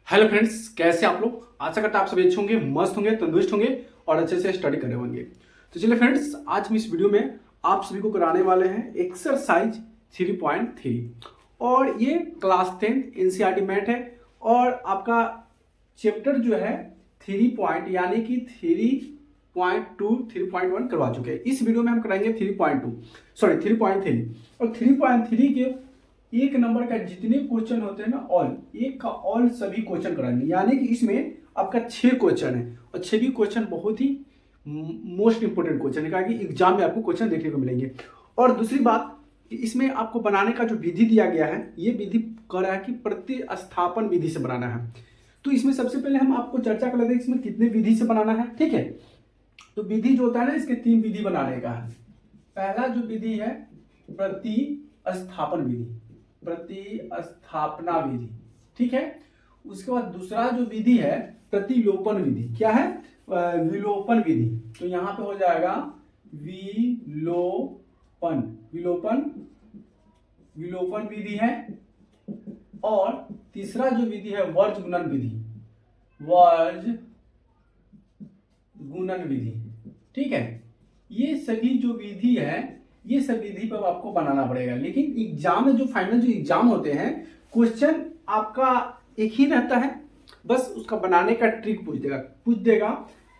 Hello friends, कैसे आप लोग। आशा करता आप सभी अच्छे होंगे, मस्त होंगे, तंदुरुस्त होंगे और अच्छे से स्टडी कर रहे होंगे। तो चलिए फ्रेंड्स, आज हम इस वीडियो में आप सभी को कराने वाले हैं एक्सरसाइज 3.3 और ये क्लास 10 एनसीईआरटी मैथ है। और आपका चैप्टर जो है 3 पॉइंट यानी कि 3.2 3.1 करवा चुके हैं। इस वीडियो में हम कराएंगे 3.2 सॉरी 3.3 और 3.3 के एक नंबर का जितने क्वेश्चन होते हैं ना, ऑल एक का ऑल सभी क्वेश्चन कराएंगे। यानी कि इसमें आपका 6 क्वेश्चन है और 6 भी क्वेश्चन बहुत ही मोस्ट इंपोर्टेंट क्वेश्चन है, क्योंकि एग्जाम में आपको क्वेश्चन देखने को मिलेंगे। और दूसरी बात, इसमें आपको बनाने का जो विधि दिया गया है, ये विधि कह रहा है कि प्रतिस्थापन विधि से बनाना है। तो इसमें सबसे पहले हम आपको चर्चा कर लेते हैं इसमें कितने विधि से बनाना है। ठीक है, तो विधि जो होता है ना, इसके 3 विधि बनाने का है। पहला जो विधि है प्रतिस्थापन विधि, प्रतिस्थापना विधि। ठीक है, उसके बाद दूसरा जो विधि है प्रतिलोपन विधि। क्या है? विलोपन विधि। तो यहां पे हो जाएगा विलोपन, विलोपन विलोपन विधि है। और तीसरा जो विधि है वर्ज गुणन विधि, वर्ज गुणन विधि। ठीक है, ये सभी जो विधि है, ये सब विधि पर आपको बनाना पड़ेगा। लेकिन एग्जाम में जो फाइनल जो एग्जाम होते हैं, क्वेश्चन आपका एक ही रहता है, बस उसका बनाने का ट्रिक पूछ देगा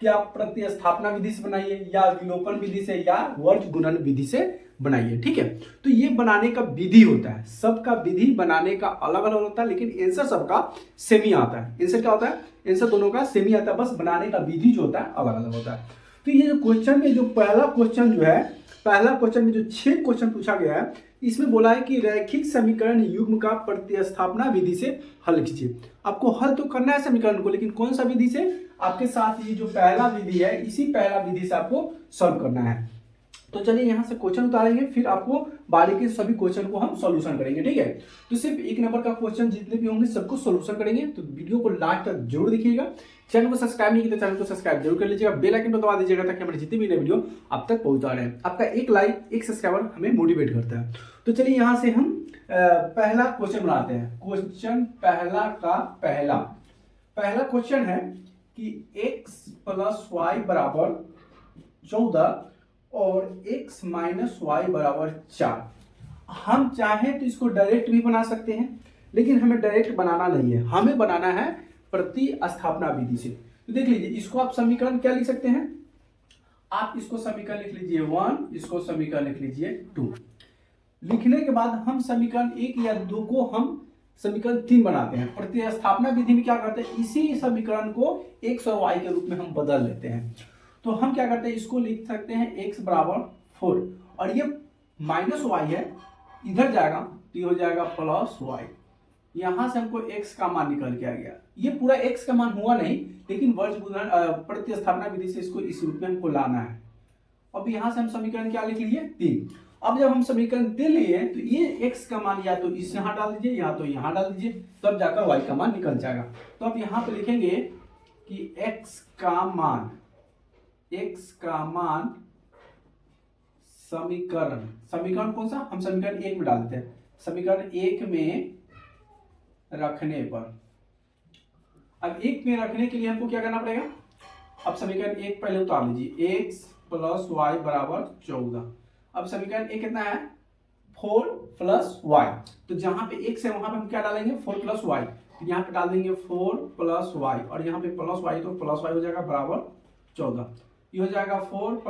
कि आप प्रतिस्थापना विधि से बनाइए या विलोपन विधि से या वर्ज गुणन विधि से बनाइए। ठीक है, तो ये बनाने का विधि होता है, सबका विधि बनाने का अलग अलग होता है, लेकिन आंसर सबका सेम ही आता है। आंसर क्या होता है? आंसर दोनों का सेम ही आता है, बस बनाने का विधि जो होता है अलग अलग होता है। तो ये जो क्वेश्चन में जो पहला क्वेश्चन जो है, पहला क्वेश्चन में जो 6 क्वेश्चन पूछा गया है, इसमें बोला है कि रैखिक समीकरण युग्म का प्रतिस्थापना विधि से हल कीजिए। आपको हल तो करना है समीकरण को, लेकिन कौन सा विधि से? आपके साथ ये जो पहला विधि है, इसी पहला विधि से आपको सॉल्व करना है। तो चलिए यहां से क्वेश्चन उतारेंगे, फिर आपको बारीकी से सभी क्वेश्चन को हम सॉल्यूशन करेंगे। ठीक है, तो सिर्फ एक नंबर का क्वेश्चन जितने भी होंगे सबको सॉल्यूशन करेंगे। तो वीडियो को लास्ट तक जरूर देखिएगा। चैनल को सब्सक्राइब नहीं किया तो चैनल को सब्सक्राइब जरूर कर लीजिएगा, बेल आइकन पर दबा दीजिएगा ताकि हमारे जितने भी नए वीडियो आप तक पहुंचा रहे हैं। आपका एक लाइक, एक सब्सक्राइबर हमें मोटिवेट करता है। तो चलिए यहां से हम पहला क्वेश्चन बनाते हैं। क्वेश्चन पहला का पहला क्वेश्चन है कि x + y बराबर 14 और x - y बराबर 4। हम चाहें तो इसको डायरेक्ट भी बना सकते हैं, लेकिन हमें डायरेक्ट बनाना नहीं है, हमें बनाना है प्रतिस्थापना विधि से। तो देख लीजिए, इसको आप समीकरण क्या लिख सकते हैं? आप इसको समीकरण लिख लीजिए 1, इसको समीकरण लिख लीजिए 2। लिखने के बाद हम समीकरण 1 या 2 को हम समीकरण 3 बनाते हैं। प्रतिस्थापना विधि में क्या करते हैं? इसी समीकरण को x और y के रूप में हम बदल लेते हैं। तो हम क्या करते हैं, इसको लिख सकते हैं x बराबर 4 और ये -y है, इधर जाएगा तो ये हो जाएगा +y। यहां से हमको x का मान निकल के आ गया। ये पूरा x का मान हुआ नहीं, लेकिन वर्ज गुणन प्रतिस्थापना विधि से इसको इस रूप में हमको लाना है। अब यहां से हम समीकरण क्या लिख लिए? 3। अब जब हम समीकरण 3 लिए तो ये x का मान या तो इस यहां डाल दीजिए या तो यहां डाल दीजिए, तब जाकर y का मान निकल जाएगा। तो अब यहां पे लिखेंगे कि x का मान समीकरण कौन सा? हम समीकरण 1 में डाल देते हैं। समीकरण 1 में रखने पर, अब 1 में रखने के लिए हमको क्या करना पड़ेगा? अब समीकरण 1 पहले उतार लीजिए, x + y बराबर 14। अब समीकरण 1 कितना है? 4 + y। तो जहां पे x है वहां पे हम क्या डालेंगे? 4 + y। तो यहाँ पे डाल देंगे 4 + y और यहाँ पे +y, तो +y हो जाएगा बराबर 14। ये हो जाएगा 4 +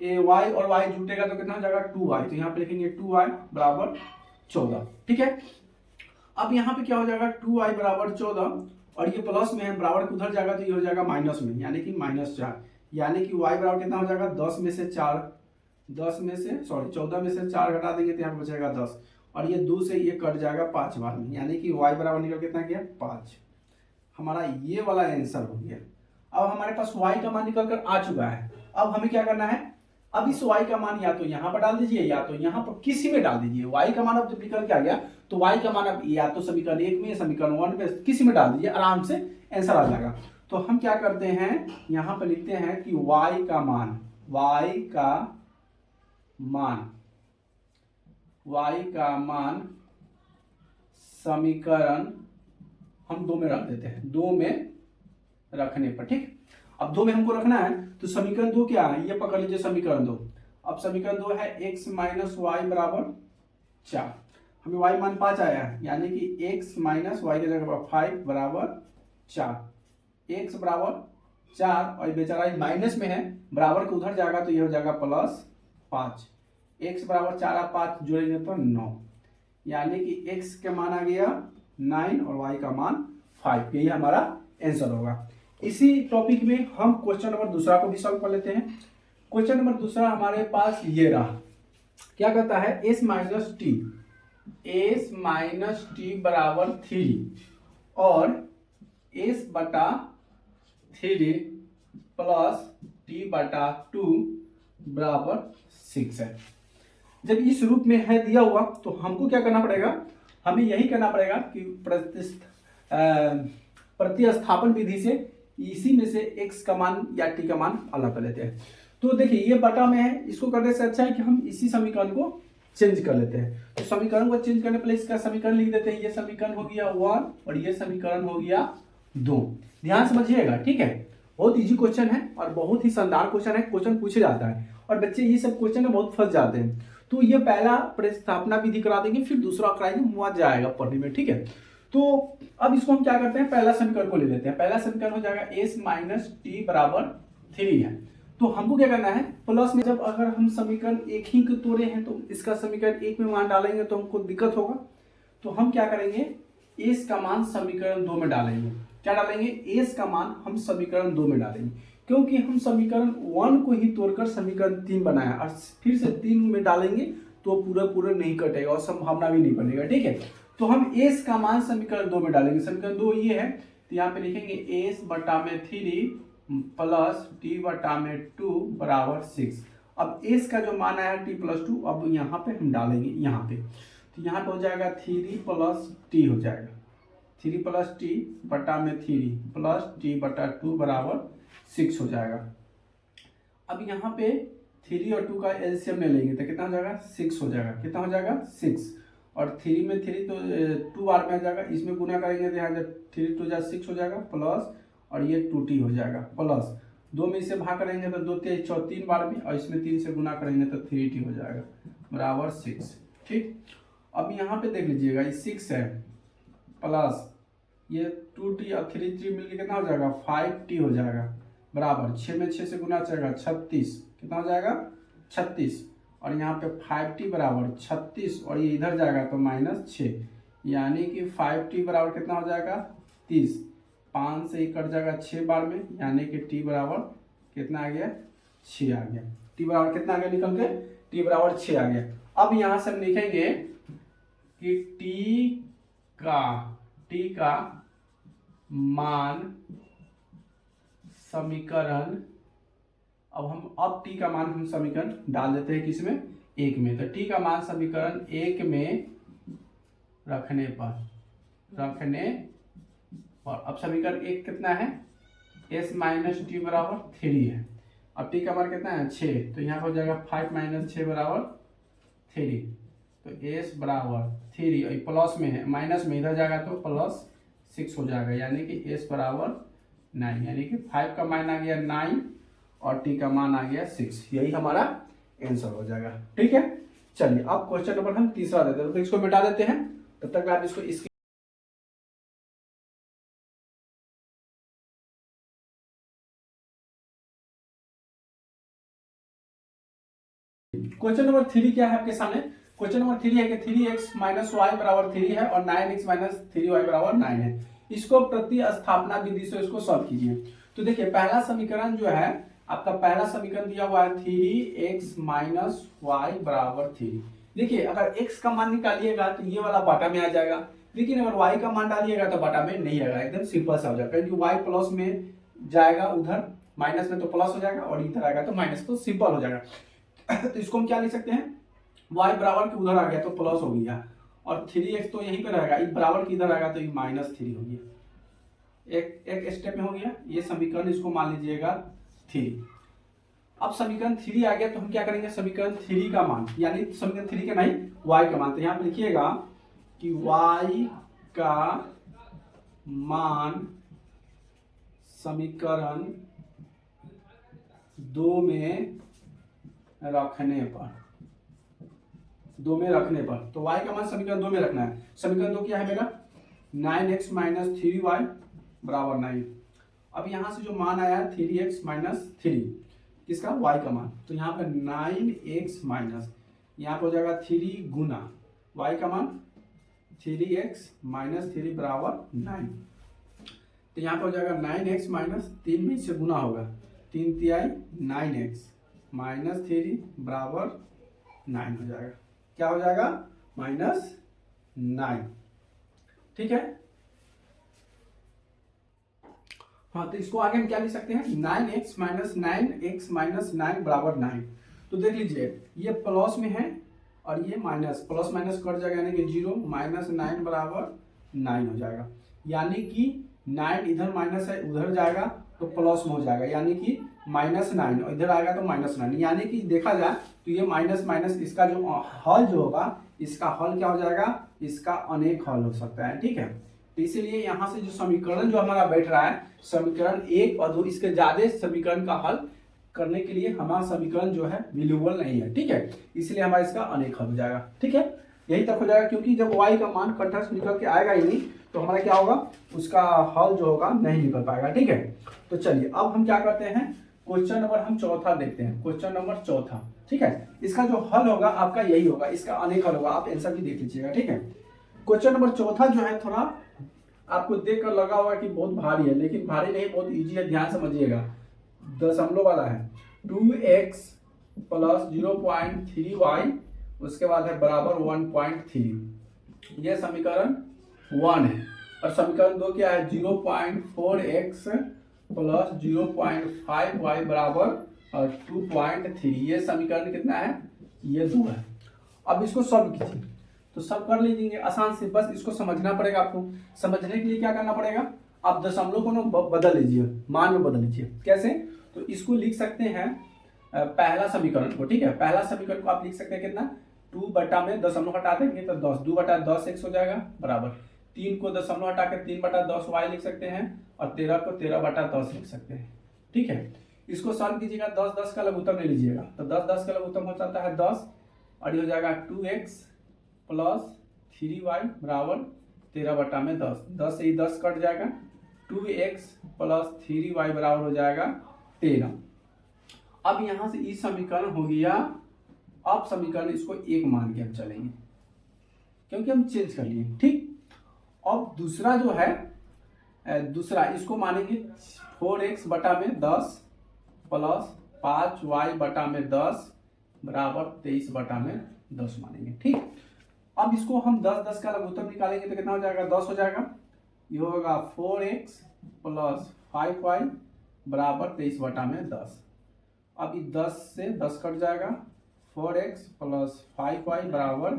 y और y जुटेगा तो कितना हो जाएगा? 2y। तो यहाँ पे लिखेंगे 2y बराबर 14। ठीक है, अब यहाँ पे क्या हो जाएगा? 2y बराबर 14 और ये प्लस में है, बराबर के उधर जाएगा तो ये हो जाएगा माइनस में, यानी कि -4। यानी कि y बराबर कितना हो जाएगा? 14 में से 4 घटा देंगे तो यहाँ पे बचेगा 10 और ये 2 से ये कट जाएगा 5 बार में, यानी कि y बराबर निकल कितना गया? 5। हमारा ये वाला आंसर हो गया। अब हमारे पास y का मान निकल कर आ चुका है। अब हमें क्या करना है? अब इस y का मान या तो यहाँ पर डाल दीजिए या तो यहाँ पर किसी में डाल दीजिए। y का मान अब जब निकल के आ गया तो y का मान अब या तो समीकरण 1 में, समीकरण 1 में, किसी में डाल दीजिए, आराम से आंसर आ जाएगा। तो हम क्या करते हैं, यहाँ पर लिखते हैं कि y का मान समीकरण हम 2 में रख देते हैं, 2 में रखने पर, ठीक। अब 2 में हमको रखना है तो समीकरण 2 क्या है, ये पकड़ लीजिए समीकरण 2। अब समीकरण 2 है x माइनस वाई बराबर 4। हमें y मान 5 आया है, यानी कि x माइनस वाई की जगह 5 बराबर 4। x बराबर 4 और बेचारा माइनस में है, बराबर के उधर जाएगा तो ये हो जाएगा प्लस 5। x बराबर 4 आप 5 जोड़ेंगे तो 9, यानी कि x का मान आ गया 9 और y का मान 5। यही हमारा आंसर होगा। इसी टॉपिक में हम क्वेश्चन नंबर दूसरा को भी सॉल्व कर लेते हैं। क्वेश्चन नंबर दूसरा हमारे पास ये रहा, क्या कहता है s माइनस टी बराबर 3 और s बटा 3 प्लस t बटा 2 बराबर 6 है। जब इस रूप में है दिया हुआ तो हमको क्या करना पड़ेगा, हमें यही करना पड़ेगा कि प्रतिस्थापन विधि से इसी में से x का मान या t का मान अलग कर लेते हैं। तो देखिए ये बटा में है, इसको करने से अच्छा है कि हम इसी समीकरण को चेंज कर लेते हैं। तो समीकरण को चेंज करने पहले इसका समीकरण लिख देते हैं। ये समीकरण हो गया 1 और ये समीकरण हो गया 2। ध्यान समझिएगा, ठीक है। बहुत इजी क्वेश्चन है और बहुत ही शानदार क्वेश्चन है। क्वेश्चन पूछे जाता है और बच्चे ये सब क्वेश्चन में बहुत फंस जाते हैं। तो ये पहला प्रतिस्थापना विधि करा देंगे, फिर दूसरा कराएंगे, मजा आएगा पढ़ने में, ठीक है। तो अब इसको हम क्या करते हैं, पहला समीकरण को ले लेते हैं। पहला समीकरण हो जाएगा s माइनस टी बराबर 3 है। तो हमको क्या करना है, प्लस में जब अगर हम समीकरण एक ही को तोड़े हैं तो इसका समीकरण एक में मान डालेंगे तो हमको दिक्कत होगा। तो हम क्या करेंगे, s का मान समीकरण 2 में डालेंगे। क्या डालेंगे, s का मान हम समीकरण 2 में डालेंगे, क्योंकि हम समीकरण 1 को ही तोड़कर समीकरण 3 बनाया और फिर से 3 में डालेंगे तो पूरा नहीं कटेगा और संभावना भी नहीं बनेगा, ठीक है। तो हम s का मान समीकरण 2 में डालेंगे। समीकरण 2 ये है तो यहाँ पे लिखेंगे s बटा में 3 प्लस t बटा में 2 बराबर 6। अब s का जो मान आया t प्लस 2, अब यहाँ पे हम डालेंगे यहाँ पे, तो यहाँ पे हो जाएगा 3 प्लस t हो जाएगा, 3 प्लस t बटा में 3 प्लस t बटा 2 बराबर 6 हो जाएगा। अब यहाँ पे 3 और 2 का एलसीएम ले लेंगे तो कितना हो जाएगा, 6 हो जाएगा। कितना हो जाएगा, 6। और 3 में 3 तो 2 बार में आ जाएगा, इसमें गुना करेंगे तो यहाँ जब 3 2 जा 6 हो जाएगा प्लस, और ये 2t हो जाएगा प्लस 2 में इसे भाग करेंगे तो 2 3 3 बार में, और इसमें 3 से गुना करेंगे तो 3t हो जाएगा बराबर 6, ठीक। अब यहाँ पे देख लीजिएगा ये 6 है प्लस ये 2t और 3 मिलकर कितना हो जाएगा, 5t हो जाएगा बराबर 6 में 6 से गुना जाएगा 36। कितना हो जाएगा, 36। और यहाँ पे 5t बराबर 36 और ये इधर जाएगा तो -6, यानी कि 5t बराबर कितना हो जाएगा, 30। 5 से ही कट जाएगा 6 बार में, यानी कि t बराबर कितना आ गया, 6 आ गया। t बराबर कितना आ गया निकल के, t बराबर 6 आ गया। अब यहाँ से हम लिखेंगे कि t का मान समीकरण, अब t का मान हम समीकरण डाल देते हैं किसमें, 1 में। तो t का मान समीकरण 1 में रखने और अब समीकरण 1 कितना है, s माइनस टी बराबर 3 है। अब t का मान कितना है, 6, तो यहाँ हो जाएगा 5 माइनस 6 बराबर 3। तो s बराबर 3 और प्लस में है, माइनस में इधर जाएगा तो प्लस 6 हो जाएगा, यानी कि s बराबर 9, यानी कि 5 का मान आ गया 9 और t का मान आ गया 6। यही हमारा आंसर हो जाएगा, ठीक है। चलिए अब क्वेश्चन नंबर हम तीसरा देते हैं, तो इसको मिटा देते हैं, तब तक आप इसको इसकी क्वेश्चन नंबर 3 क्या है आपके सामने। क्वेश्चन नंबर 3 है कि 3x माइनस वाई बराबर 3 है और 9x माइनस 3y बराबर 9 है। इसको प्रतिस्थापना विधि से इसको सॉल्व कीजिए। तो देखिए पहला समीकरण जो है आपका, पहला समीकरण दिया हुआ है 3x माइनस वाई बराबर 3। देखिए अगर x का मान निकालिएगा तो ये वाला बाटा में आ जाएगा, लेकिन अगर y का मान डालिएगा तो बाटा में नहीं आएगा, एकदम सिंपल सा हो जाएगा, क्योंकि y प्लस में जाएगा, उधर माइनस में तो प्लस हो जाएगा और इधर आएगा तो माइनस, तो सिंपल हो जाएगा। तो इसको हम क्या लिख सकते हैं, y बराबर के उधर आ गया तो प्लस हो गया, और 3x तो यहीं पे रहेगा, इस बराबर के इधर आएगा तो ये -3 हो गया। एक स्टेप में हो गया ये समीकरण, इसको मान लीजिएगा 3। अब समीकरण 3 आ गया तो हम क्या करेंगे, समीकरण 3 का मान, यानी समीकरण 3 का नहीं y का मान, तो यहाँ पे लिखिएगा कि y का मान समीकरण 2 में रखने पर, तो y का मान समीकरण 2 में रखना है। समीकरण 2 क्या है मेरा, 9x माइनस 3y बराबर 9। अब यहाँ से जो मान आया 3x माइनस 3 किसका, y का मान, तो यहाँ पे 9x माइनस, यहाँ पे हो जाएगा 3 गुना y का मान 3x माइनस 3 बराबर 9। तो यहाँ पे हो जाएगा 9x माइनस 3 में से गुना होगा, 3 तिहाई 9x माइनस 3 बराबर 9 हो जाएगा। क्या हो जाएगा, -9। ठीक है। हाँ, तो इसको आगे हम क्या लिख सकते हैं, 9x माइनस 9x माइनस 9 बराबर 9। तो देख लीजिए ये प्लस में है और ये माइनस, प्लस माइनस कट जाएगा यानी कि 0, -9 बराबर 9 हो जाएगा। यानी कि 9 इधर माइनस है उधर जाएगा तो प्लस में हो जाएगा, यानी कि -9 इधर आएगा तो -9, यानी कि देखा जाए तो ये माइनस माइनस इसका जो हल जो होगा, इसका हल क्या हो जाएगा, इसका अनेक हल हो सकता है। ठीक है, तो इसीलिए यहाँ से जो समीकरण जो हमारा बैठ रहा है, समीकरण 1 और 2 इसके ज्यादा समीकरण का हल करने के लिए हमारा समीकरण जो है वैल्यूएबल नहीं है। ठीक है, इसलिए हमारा इसका अनेक हल हो जाएगा। ठीक है, यही तक हो जाएगा, क्योंकि जब y का मान कंठस्थ निकल के आएगा ही नहीं तो हमारा क्या होगा, उसका हल जो होगा नहीं निकल पाएगा। ठीक है, तो चलिए अब हम क्या करते हैं, क्वेश्चन नंबर हम चौथा देखते हैं। क्वेश्चन नंबर चौथा, ठीक है, इसका जो हल होगा आपका यही होगा, इसका अनेक हल होगा, आप आंसर भी देख लीजिएगा। ठीक है, क्वेश्चन नंबर चौथा जो है थोड़ा आपको देखकर लगा होगा कि बहुत भारी है, लेकिन भारी नहीं, बहुत इजी है, ध्यान समझिएगा। दशमलव वाला है, 2x प्लस 0.3y उसके बाद है बराबर 1.3, ये समीकरण 1 है। और समीकरण 2 क्या है, 0.4x प्लस 0.5y बराबर 2.3, ये समीकरण कितना है, ये 2 है। अब इसको सॉल्व कीजिए, तो सब कर लीजिए आसान से, बस इसको समझना पड़ेगा। आपको समझने के लिए क्या करना पड़ेगा, आप दशमलव को ना बदल लीजिए, मान में बदल लीजिए। कैसे, तो इसको लिख सकते हैं पहला समीकरण को। ठीक है, पहला समीकरण को आप लिख सकते हैं कितना, 2 बटा में दशमलव हटा देंगे तो 10, 2 बटा 10 x हो जाएगा बराबर 3 को दशमलव हटा के 3 बटा 10 y लिख सकते हैं, और 13 को 13 बटा 10 लिख सकते हैं। ठीक है, इसको सॉल्व कीजिएगा, 10 10 का लघुत्तम ले लीजिएगा, तो 10 10 का लघुत्तम हो जाता है 10, और ये हो जाएगा 2x प्लस 3y बराबर 13 बटा में 10, 10 से ही 10 कट जाएगा, 2x प्लस 3y बराबर हो जाएगा 13। अब यहां से इस समीकरण हो गया। अब समीकरण इसको 1 मान के हम चलेंगे, क्योंकि हम चेंज कर लिए। ठीक, अब दूसरा जो है, दूसरा इसको मानेंगे 4x बटा में 10 प्लस 5y बटा में 10 बराबर 23 बटा में 10 मानेंगे। ठीक, अब इसको हम 10 10 का लघुत्तम निकालेंगे तो कितना हो जाएगा, 10 हो जाएगा। ये होगा 4x प्लस 5y बराबर 23 बटा में 10। अब ये 10 से 10 कट जाएगा, 4x प्लस 5y बराबर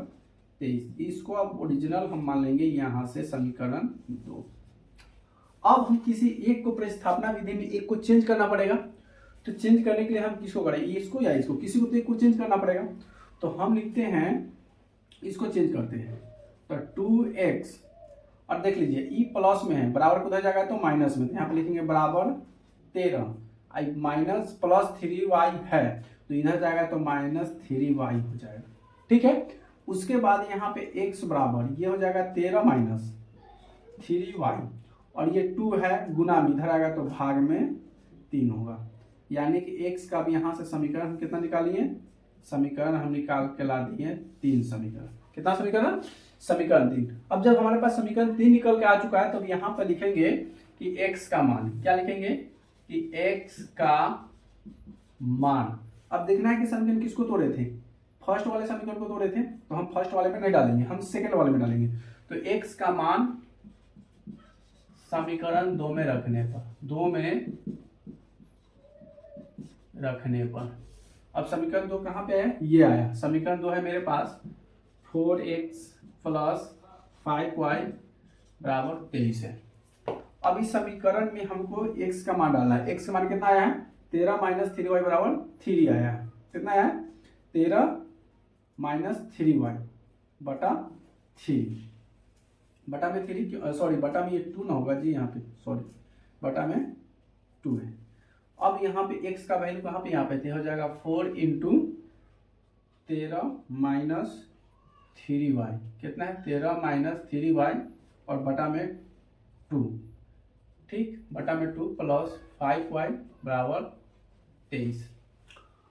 23। इसको अब ओरिजिनल हम मान लेंगे यहाँ से समीकरण 2। अब हम किसी एक को प्रतिस्थापना विधि में एक को चेंज करना पड़ेगा, तो चेंज करने के लिए हम किसको करें, इसको या इसको, किसी को तो एक को चेंज करना पड़ेगा। तो हम लिखते हैं, इसको चेंज करते हैं, तो 2x, और देख लीजिए ई प्लस में है, बराबर उधर जाएगा तो माइनस में, तो यहाँ पे लिखेंगे बराबर 13, आई माइनस प्लस 3y है तो इधर जाएगा तो -3y हो जाएगा। ठीक है, उसके बाद यहाँ पे x बराबर ये हो जाएगा 13 माइनस 3y, और ये 2 है गुना में, इधर आएगा तो भाग में 3 होगा, यानी कि x का भी यहाँ से समीकरण हम कितना निकालिए, समीकरण हम निकाल के ला दिए 3 समीकरण। कितना समीकरण, समीकरण 3। अब जब हमारे पास समीकरण 3 निकल के आ चुका है तो यहाँ पर लिखेंगे कि x का मान, क्या लिखेंगे कि x का मान। अब देखना है कि समीकरण किसको तोड़े थे, फर्स्ट वाले समीकरण को तोड़े थे, तो हम फर्स्ट वाले में नहीं डालेंगे, हम सेकंड वाले में डालेंगे। तो x का मान समीकरण 2 में रखने पर, 2 में रखने पर, अब समीकरण 2 कहाँ पे है, ये आया। समीकरण 2 है मेरे पास 4x प्लस 5y बराबर 23 है। अब इस समीकरण में हमको x का मान डालना है। x का मान कितना आया है, 13 माइनस 3y बराबर 3 आया है। कितना आया है, 13 माइनस 3y बटा 3। बटा में 3 सॉरी बटा में ये 2 ना होगा जी, यहाँ पे सॉरी बटा में 2 है। अब यहाँ पे x का वैल्यू कहाँ पे, यहाँ पे हो जाएगा 4 इंटू 13 माइनस 3y, कितना है 13 माइनस 3y और बटा में 2, ठीक, बटा में 2 प्लस 5y बराबर 23।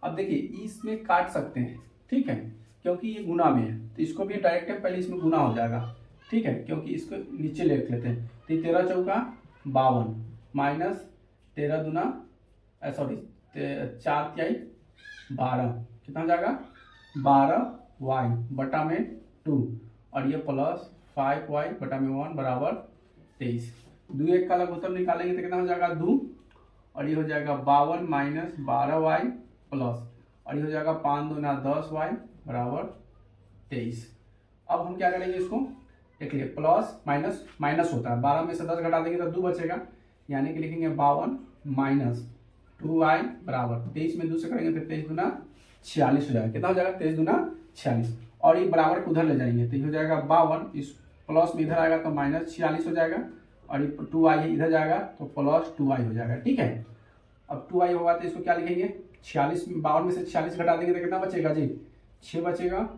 अब देखिए इसमें काट सकते हैं, ठीक है, क्योंकि ये गुना में है तो इसको भी डायरेक्ट है, पहले इसमें गुना हो जाएगा, ठीक है, क्योंकि इसको नीचे ले लेते हैं। तो 13 चौका 52 माइनस 13 दूना सॉरी 4 तिहाई 12, कितना हो जाएगा 12y बटा में 2 और ये प्लस 5y बटा में 1 बराबर 23। 2 1 का लघुत्तर निकालेंगे तो कितना हो जाएगा 2 और ये हो जाएगा 52 माइनस 12y प्लस और ये हो जाएगा 5 दूना 10y बराबर 23। अब हम क्या करेंगे इसको देख लिए, प्लस माइनस माइनस होता है, 12 में से 10 घटा देंगे तो 2 बचेगा, यानी कि लिखेंगे 52 माइनस 2y बराबर 23 में 2 से करेंगे तो 23 दूना 46 हो जाएगा, कितना हो जाएगा 23 दूना 46 और ये बराबर को उधर ले जाएंगे तो ये हो जाएगा 52, इस प्लस में इधर आएगा तो माइनस 46 हो जाएगा और ये 2y इधर जाएगा तो प्लस 2y हो जाएगा, ठीक है। अब 2y होगा तो इसको क्या लिखेंगे 46 52 में से 46 घटा देंगे तो कितना बचेगा जी 6 बचेगा,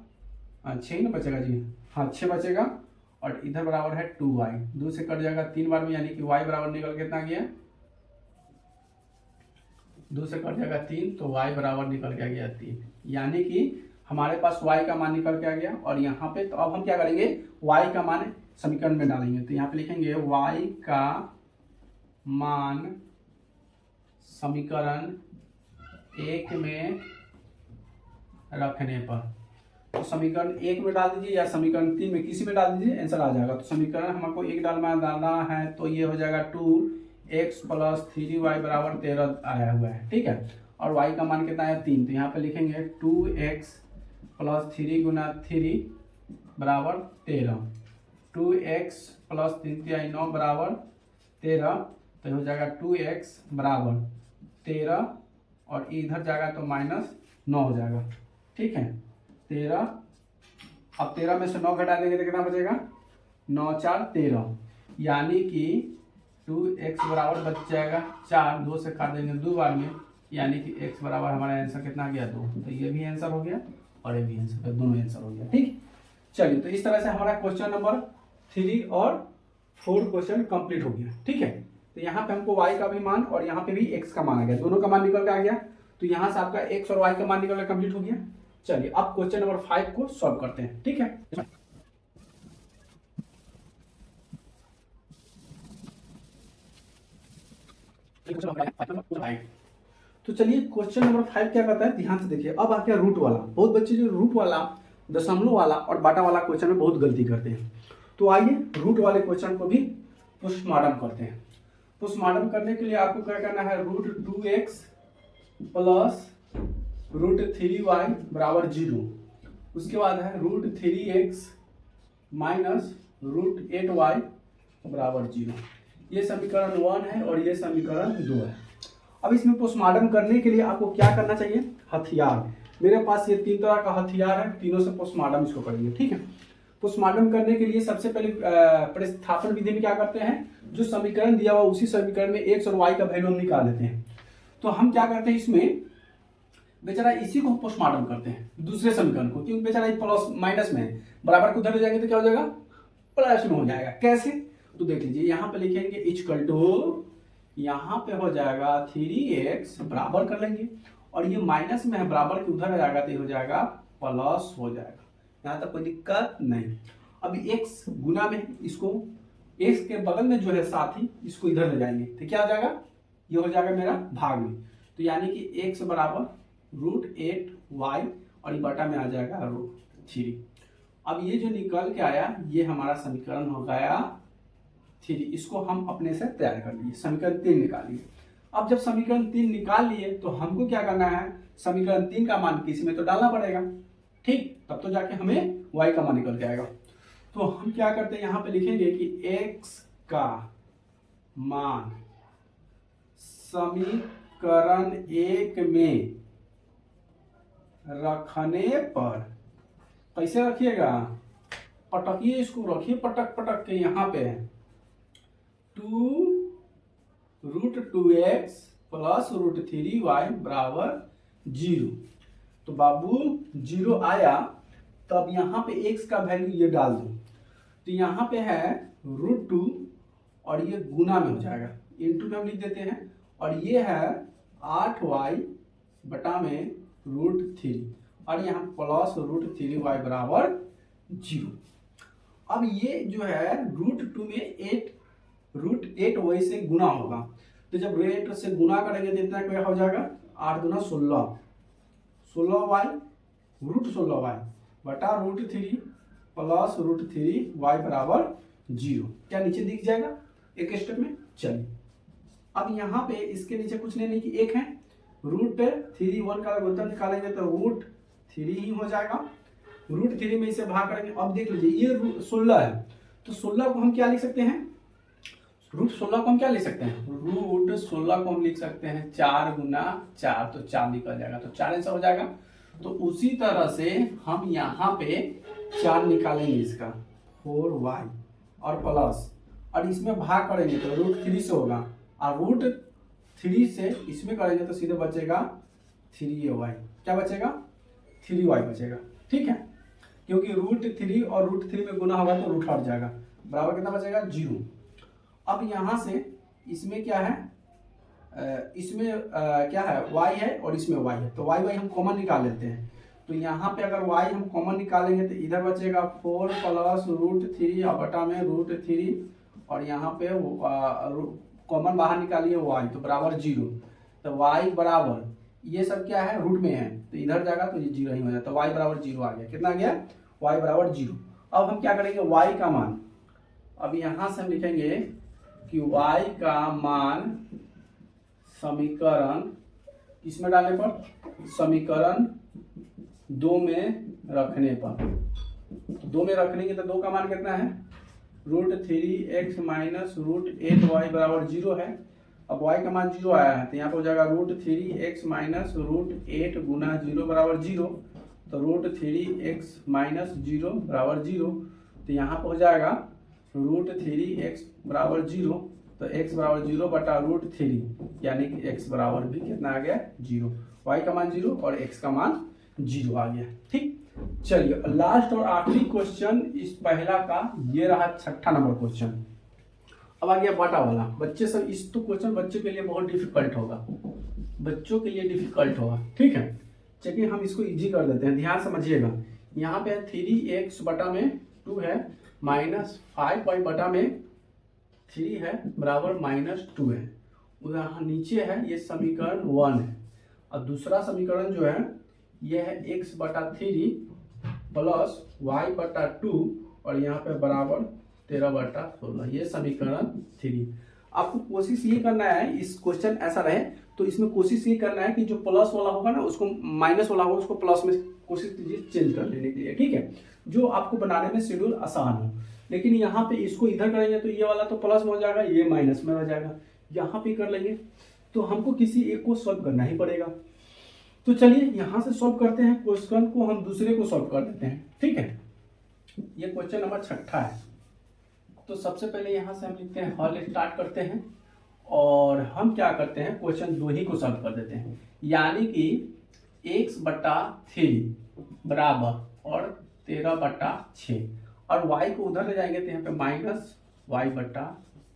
6 ना बचेगा जी, हाँ 6 बचेगा और इधर बराबर है 2y, 2 से कट जाएगा 3 बार में, यानी कि y बराबर निकल के कितना गया 2 से कट जाएगा 3 तो y बराबर निकल के आ गया 3, यानी कि हमारे पास y का मान निकल के आ गया। और यहाँ पे तो अब हम क्या करेंगे y का मान समीकरण में डालेंगे, तो यहाँ पे लिखेंगे y का मान समीकरण 1 में रखने पर, तो समीकरण 1 में डाल दीजिए या समीकरण 3 में, किसी में डाल दीजिए आंसर आ जाएगा। तो समीकरण हमको 1 डालना है तो ये हो जाएगा 2x प्लस 3y बराबर 13 आया हुआ है, ठीक है, और y का मान कितना है 3, तो यहाँ पे लिखेंगे 2x प्लस 3 गुना 3 बराबर 13, 2x प्लस 3 तिहाई 9 बराबर 13, तो हो जाएगा 2x बराबर 13 और इधर जाएगा तो माइनस 9 हो जाएगा, ठीक है 13। अब 13 में से 9 घटा देंगे तो कितना बचेगा 9 4 13, यानी कि 2x बराबर बच जाएगा 4, 2 से काट देंगे 2 बार में, यानी कि x बराबर हमारा आंसर कितना गया 2, तो ये भी आंसर हो गया और ये भी आंसर, दोनों आंसर हो गया, ठीक। चलिए तो इस तरह से हमारा क्वेश्चन नंबर 3 और 4 क्वेश्चन कंप्लीट हो गया, ठीक है। तो यहाँ पे हमको y का भी मान और यहाँ पे भी x का मान आ गया, दोनों का मान निकल के आ गया, तो यहाँ से आपका x और y का मान निकल के कंप्लीट हो गया। चलिए अब क्वेश्चन नंबर 5 को सॉल्व करते हैं, ठीक है। तो चलिए क्वेश्चन नंबर 5 क्या करता है, ध्यान से देखिए। अब आ गया रूट वाला, बहुत बच्चे जो रूट वाला, दशमलव वाला और बाटा वाला क्वेश्चन में बहुत गलती करते हैं। तो आइए रूट वाले क्वेश्चन को भी पोस्टमार्टम करते हैं। पोस्टमार्टम करने के लिए आपको क्या करना है, root 2x plus root 3y बराबर 0, उसके बाद है root 3x minus root 8y बराबर 0। ये समीकरण 1 है और ये समीकरण 2 है। अब इसमें पोस्टमार्टम करने के लिए आपको क्या करना चाहिए, हथियार, मेरे पास ये 3 तरह का हथियार है, तीनों से पोस्टमार्टम इसको करेंगे, ठीक है। पोस्टमार्टम करने के लिए सबसे पहले प्रतिस्थापन विधि में क्या करते हैं, जो समीकरण दिया हुआ उसी समीकरण में x और y का वैल्यू हम निकाल लेते हैं। तो हम क्या करते हैं, इसमें बेचारा इसी को पोस्टमार्टम करते हैं, दूसरे समीकरण को, क्योंकि बेचारा प्लस माइनस में है, बराबर को उधर ले जाएंगे तो क्या हो जाएगा प्लस में हो जाएगा। कैसे, तो देख लीजिए, यहाँ पे लिखेंगे इक्वल टू, यहाँ पे हो जाएगा 3x बराबर कर लेंगे और ये माइनस में है, बराबर के उधर आ जाएगा तो हो जाएगा प्लस हो जाएगा, यहाँ तक कोई दिक्कत नहीं। अब x गुना में, इसको x के बगल में जो है साथी, इसको इधर ले जाएंगे तो क्या हो जाएगा, ये हो जाएगा मेरा भाग में, तो यानी कि x बराबर रूट 8y और ये बटा में आ जाएगा रूट 3। अब ये जो निकल के आया ये हमारा समीकरण हो गया 3, इसको हम अपने से तैयार कर लिए, समीकरण 3 निकाल लिए। अब जब समीकरण 3 निकाल लिए तो हमको क्या करना है, समीकरण 3 का मान किसी में तो डालना पड़ेगा, ठीक, तब तो जाके हमें y का मान निकल के आएगा। तो हम क्या करते हैं, यहाँ पे लिखेंगे कि x का मान समीकरण 1 में रखने पर, कैसे रखिएगा, पटकिए, इसको रखिए पटक पटक के, यहाँ पे है 2√2x प्लस √3y बराबर 0। तो बाबू 0 आया, तब यहाँ पे x का वैल्यू ये डाल दो, तो यहाँ पे है √2 और ये गुना में हो जाएगा, इनटू में हम लिख देते हैं, और ये है 8y बटा में √3 और यहाँ प्लस √3y बराबर 0। अब ये जो है √2 में √8y से गुना होगा, तो जब रेट से गुना करेंगे तो इतना क्या हो जाएगा, 8 दूना 16, 16y √16y बटा √3 प्लस √3y बराबर 0। क्या नीचे दिख जाएगा एक स्टेप में। चलिए अब यहाँ पे इसके नीचे कुछ नहीं कि एक है √3 1 का गुणनफल निकालेंगे तो √3 ही हो जाएगा, √3 में इसे भाग करेंगे। अब देख लीजिए ये 16 है, तो 16 को हम क्या लिख सकते हैं, √16 को हम क्या लिख सकते हैं, √16 को हम लिख सकते हैं 4 गुना 4, तो 4 निकल जाएगा, तो 4 ऐसा हो जाएगा। तो उसी तरह से हम यहाँ पे 4 निकालेंगे इसका 4y और प्लस, और इसमें भाग करेंगे तो √3 से होगा, और √3 से इसमें करेंगे तो सीधे बचेगा 3y, क्या बचेगा 3y बचेगा, ठीक है, क्योंकि √3 और √3 में गुना होगा तो रूट हट जाएगा, बराबर कितना बचेगा 0। अब यहाँ से इसमें क्या है, इसमें क्या है y है और इसमें y है, तो y हम कॉमन निकाल लेते हैं। तो यहाँ पे अगर y हम कॉमन निकालेंगे तो इधर बचेगा 4 प्लस √3 और बटा में √3, और यहाँ पे कॉमन बाहर निकालिए y, तो बराबर 0। तो y बराबर ये सब क्या है रूट में है, तो इधर जाएगा तो ये 0 ही हो जाता है, तो y बराबर 0 आ गया। कितना गया, y बराबर 0। अब हम क्या करेंगे, y का मान, अब यहाँ से हम लिखेंगे कि y का मान समीकरण इसमें डालने पर, समीकरण 2 में रखने पर, 2 में रखने के तो 2 का मान कितना है, √3x माइनस √8y बराबर 0 है। अब y का मान 0 आया है तो यहाँ पर हो जाएगा √3x माइनस √8 गुना 0 बराबर 0, तो √3x माइनस 0 बराबर 0, तो यहाँ पर हो जाएगा √3x बराबर 0, तो x बराबर 0 बटा √3, यानी कि x बराबर भी कितना आ गया 0, y का मान 0 और x का मान 0 आ गया। ठीक, चलिए लास्ट और आखिरी क्वेश्चन इस पहला का ये रहा, 6ठा नंबर क्वेश्चन। अब आ गया बटा वाला। बच्चे सब इस तो क्वेश्चन बच्चों के लिए बहुत डिफिकल्ट होगा, बच्चों के लिए डिफिकल्ट होगा, ठीक है। चलिए हम इसको इजी कर देते हैं, ध्यान समझिएगा। यहाँ पे 3x बटा में 2 है, माइनस 5y बटा में 3 है बराबर -2 है। उधर नीचे है ये समीकरण 1 है, और दूसरा समीकरण जो है ये है x बटा 3 प्लस y बटा 2 और यहाँ पे बराबर 13 बटा 16, ये समीकरण 3। आपको कोशिश ये करना है, इस क्वेश्चन ऐसा रहे तो इसमें कोशिश ये करना है कि जो प्लस वाला होगा ना उसको माइनस वाला होगा उसको प्लस में कोशिश कीजिए चेंज कर लेने के लिए, ठीक है, जो आपको बनाने में शेड्यूल आसान हो। लेकिन यहाँ पे इसको इधर करेंगे तो ये वाला तो प्लस में हो जाएगा, ये माइनस में हो जाएगा। यहाँ पे कर लेंगे तो हमको किसी एक को सॉल्व करना ही पड़ेगा। तो चलिए यहाँ से सॉल्व करते हैं, क्वेश्चन को हम दूसरे को सॉल्व कर देते हैं, ठीक है। ये क्वेश्चन नंबर 6ठा है। तो सबसे पहले यहाँ से हम लिखते हैं हल स्टार्ट करते हैं, और हम क्या करते हैं क्वेश्चन 2 ही को सॉल्व कर देते हैं, यानी कि x बटा 3 बराबर और 13 बटा 6, और y को उधर ले जाएंगे तो यहाँ पे माइनस y बटा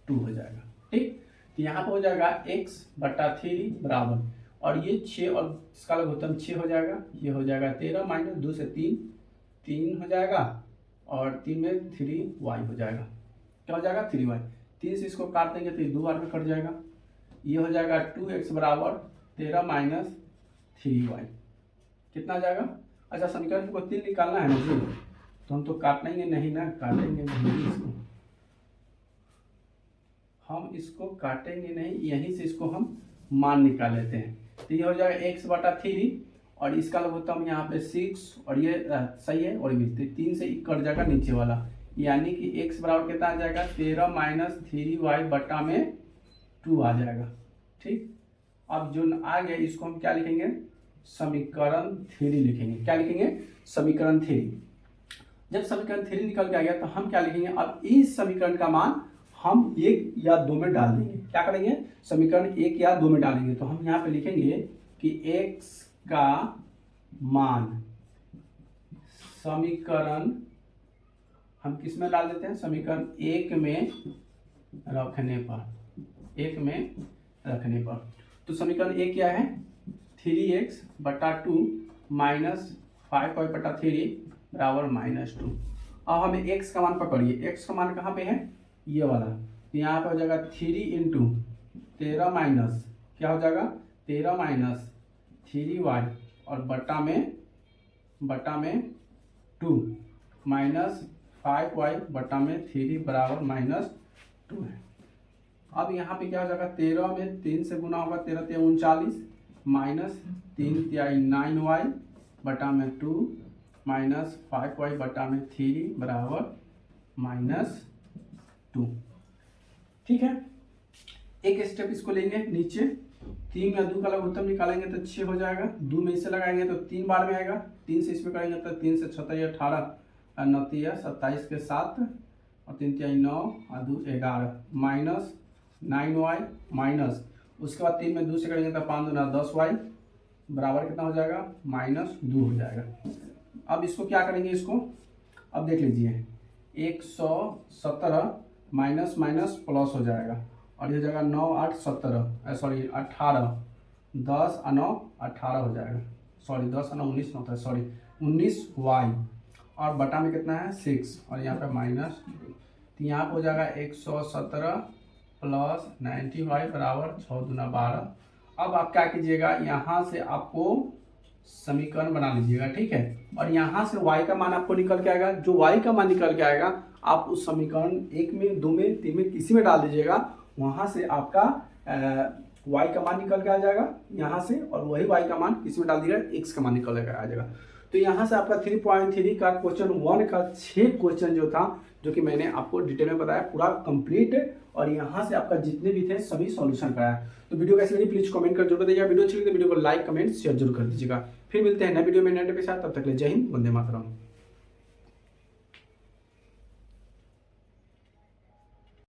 2 हो जाएगा, ठीक। तो यहाँ पे हो जाएगा x बटा 3 बराबर, और ये 6 और इसका लघुत्तम 6 हो जाएगा, ये हो जाएगा 13 माइनस 2 से 3 हो जाएगा, और 3 में 3y हो जाएगा, क्या हो जाएगा 3y। 3 से इसको काट देंगे तो ये 2 बार में कट जाएगा, ये हो जाएगा 2x बराबर 13 माइनस 3y, कितना आ जाएगा। अच्छा समीकरण को 3 निकालना है ना जी, तो हम तो काटेंगे नहीं ना, काटेंगे नहीं इसको, हम इसको काटेंगे नहीं, यहीं से इसको हम मान निकाल लेते हैं। तो ये हो जाएगा x बटा 3 और इसका लघुत्तम यहाँ पे 6, और ये सही है, और ये 3 से कट जाएगा नीचे वाला, यानी कि x बराबर कितना आ जाएगा 13 माइनस 3y बटा में 2 आ जाएगा, ठीक। अब जो आ गया इसको हम क्या लिखेंगे, समीकरण 3 लिखेंगे। क्या लिखेंगे, समीकरण 3। जब समीकरण 3 निकल के आ गया तो हम क्या लिखेंगे, अब इस समीकरण का मान हम 1 या 2 में डाल देंगे। क्या करेंगे, समीकरण 1 या 2 में डालेंगे। तो हम यहाँ पे लिखेंगे कि x का मान समीकरण हम किस में डाल देते हैं, समीकरण 1 में रखने पर, तो समीकरण 1 क्या है, 3x बटा 2 माइनस 5y बटा 3 बराबर -2। अब हमें x का मान पकड़िए, x का मान कहाँ पे है, ये वाला, तो यहाँ पे हो जाएगा 3 इंटू 13 माइनस क्या हो जाएगा 13 माइनस 3y और बटा में 2 माइनस 5y बटा में 3 बराबर -2 है। अब यहाँ पे क्या हो जाएगा, 13 में 3 से गुना होगा, 13 3 39 माइनस 3 3 9y बटा में 2 माइनस 5y बटा में 3 बराबर -2। ठीक है, एक स्टेप इसको लेंगे नीचे, 3 में 2 का लघुत्तम निकालेंगे तो 6 हो जाएगा, 2 में इसे लगाएंगे तो 3 बार में आएगा, 3 से इसमें करेंगे तो 3 से 6 18 और 9 27 के 7 और 3 3 9 और 2 11 माइनस 9y माइनस, उसके बाद 3 में 2 से करेंगे तो 5 2 10y बराबर कितना हो जाएगा -2 हो जाएगा। अब इसको क्या करेंगे, इसको अब देख लीजिए 117 माइनस माइनस प्लस हो जाएगा और ये जगह 9 8 17 सॉरी 18 10 और 9 18 हो जाएगा, सॉरी 10 और 9 19 होता है, सॉरी 19y और बटा में कितना है 6 और यहाँ पे -2, तो यहाँ पे हो जाएगा 117 प्लस 90y बराबर 6 दूना 12। अब आप क्या कीजिएगा, यहाँ से आपको समीकरण बना लीजिएगा, ठीक है, और यहाँ से y का मान आपको निकल के आएगा, जो y का मान निकल के आएगा आप उस समीकरण 1 में 2 में 3 में किसी में डाल दीजिएगा, वहाँ से आपका y का मान निकल के आ जाएगा यहाँ से, और वही y का मान किसी में डाल दीजिएगा x का मान निकल के आ जाएगा। तो यहाँ से आपका 3.3 का क्वेश्चन 1 का 6 क्वेश्चन जो था, जो कि मैंने आपको डिटेल में बताया पूरा कंप्लीट, और यहाँ से आपका जितने भी थे सभी सॉल्यूशन कराया। तो वीडियो कैसी लगी प्लीज कमेंट कर जरूर बताइएगा, वीडियो अच्छी लगी तो वीडियो को लाइक कमेंट शेयर जरूर कर दीजिएगा। फिर मिलते हैं नए वीडियो में नए के साथ, तब तक ले जय हिंद, वंदे मातरम।